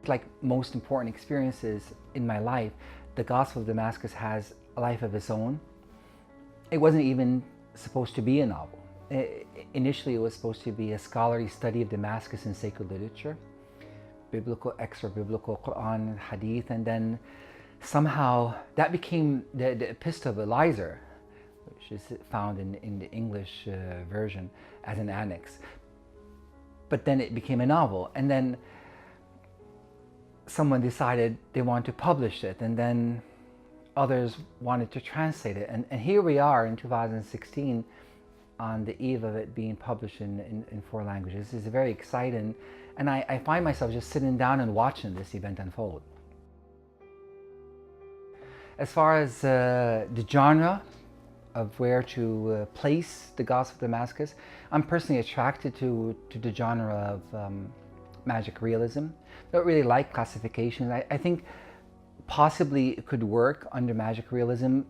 Like most important experiences in my life, the Gospel of Damascus has a life of its own. It wasn't even supposed to be a novel. Initially, it was supposed to be a scholarly study of Damascus and sacred literature, biblical, extra-biblical Quran, Hadith, and then somehow that became the Epistle of Eliezer, which is found in the English version as an annex. But then it became a novel, and then someone decided they wanted to publish it, and then others wanted to translate it. And here we are in 2016 on the eve of it being published in 4 languages. It's very exciting, and I find myself just sitting down and watching this event unfold. As far as the genre of where to place the Gospel of Damascus, I'm personally attracted to the genre of magic realism. I don't really like classifications. I think possibly it could work under magic realism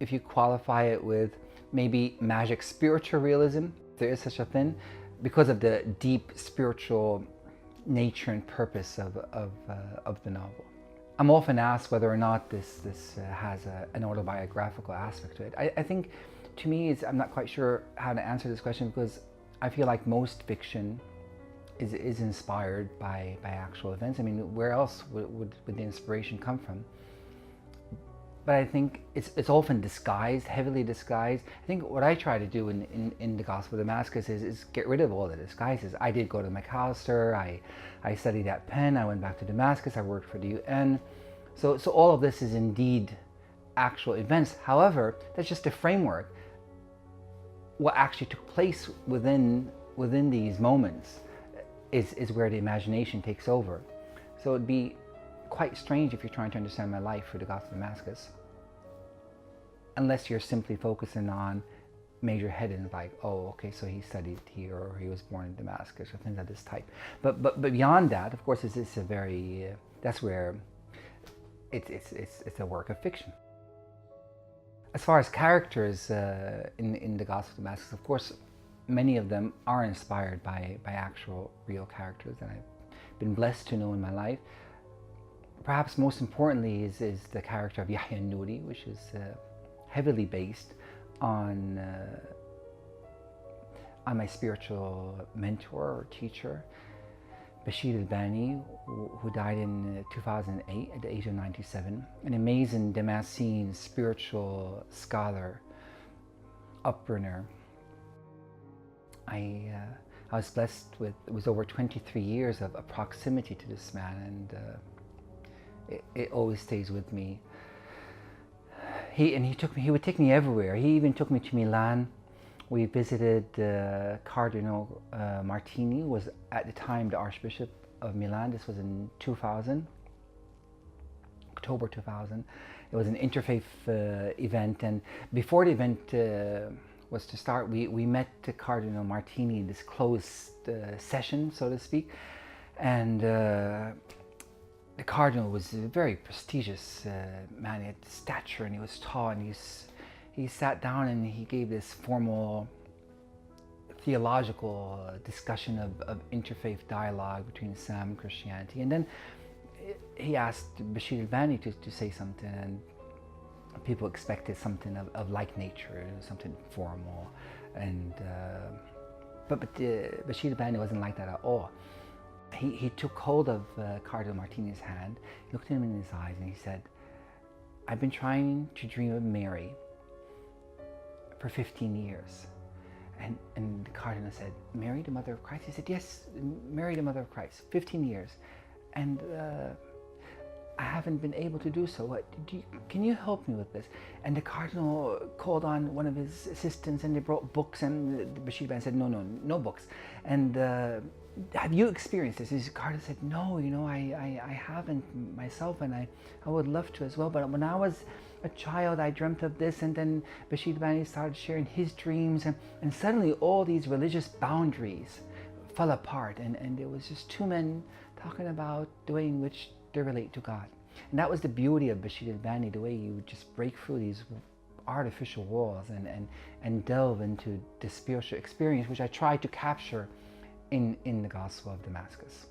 if you qualify it with maybe magic spiritual realism, if there is such a thing, because of the deep spiritual nature and purpose of the novel. I'm often asked whether or not this has an autobiographical aspect to it. I think, to me, I'm not quite sure how to answer this question, because I feel like most fiction is inspired by actual events. I mean, where else would the inspiration come from? But I think it's often disguised, heavily disguised. I think what I try to do in the Gospel of Damascus is get rid of all the disguises. I did go to McAllister, I studied at Penn, I went back to Damascus, I worked for the UN. So all of this is indeed actual events. However, that's just a framework. What actually took place within these moments is where the imagination takes over. So it'd be quite strange if you're trying to understand my life through the Gospel of Damascus, unless you're simply focusing on major headings like, oh, okay, so he studied here, or he was born in Damascus, or things of this type. But beyond that, of course, it's a very that's where it's a work of fiction. As far as characters in the Gospel of Damascus, of course, many of them are inspired by actual real characters that I've been blessed to know in my life. Perhaps most importantly is the character of Yahya Nouri, which is heavily based on my spiritual mentor or teacher, Bashir al-Bani, who died in 2008 at the age of 97. An amazing Damascene spiritual scholar, upbrinner. I was blessed with, it was over 23 years of proximity to this man, and it always stays with me. He would take me everywhere. He even took me to Milan. We visited Cardinal Martini, who was at the time the Archbishop of Milan. This was in 2000, October 2000. It was an interfaith event, and before the event was to start, we met Cardinal Martini in this closed session, so to speak, and the Cardinal was a very prestigious man. He had stature, and he was tall, and he sat down and he gave this formal theological discussion of interfaith dialogue between Islam and Christianity. And then he asked Bashir al-Bani to say something, and people expected something of like nature, something formal. And but Bashir al-Bani wasn't like that at all. He took hold of Cardinal Martini's hand, looked him in his eyes, and he said, "I've been trying to dream of Mary for 15 years. And the Cardinal said, "Mary, the Mother of Christ?" He said, "Yes, Mary, the Mother of Christ, 15 years. And I haven't been able to do so. Can you help me with this?" And the Cardinal called on one of his assistants, and they brought books, and Bashir al-Bani said, no books. And have you experienced this? The Cardinal said, "No, I haven't myself, and I would love to as well. But when I was a child, I dreamt of this." And then Bashir al-Bani started sharing his dreams, and suddenly all these religious boundaries fell apart, and there was just two men talking about the way in which they relate to God. And that was the beauty of Bashir al-Bani, the way you would just break through these artificial walls and delve into the spiritual experience, which I tried to capture in the Gospel of Damascus.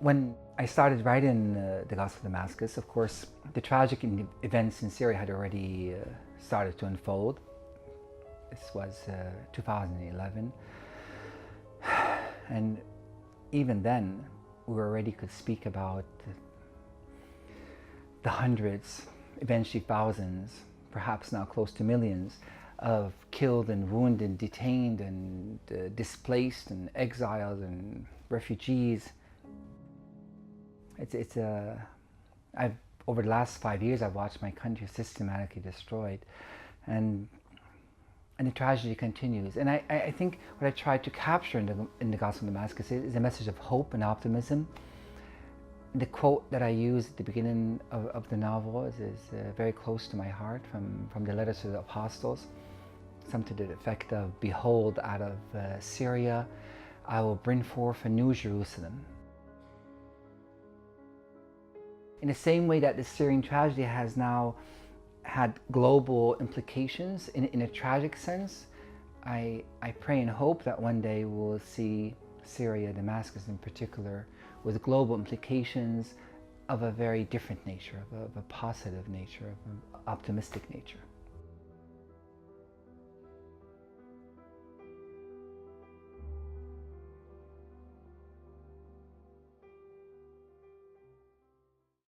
When I started writing the Gospel of Damascus, of course, the tragic events in Syria had already started to unfold. This was 2011. And even then, we already could speak about the hundreds, eventually thousands, perhaps now close to millions, of killed and wounded, detained and displaced and exiled and refugees. Over the last 5 years, I've watched my country systematically destroyed, and the tragedy continues. And I think what I tried to capture in the Gospel of Damascus is a message of hope and optimism. The quote that I use at the beginning of the novel is very close to my heart from the letters to the apostles, something to the effect of, "Behold, out of Syria, I will bring forth a new Jerusalem." In the same way that the Syrian tragedy has now had global implications in a tragic sense, I pray and hope that one day we'll see Syria, Damascus in particular, with global implications of a very different nature, of a positive nature, of an optimistic nature.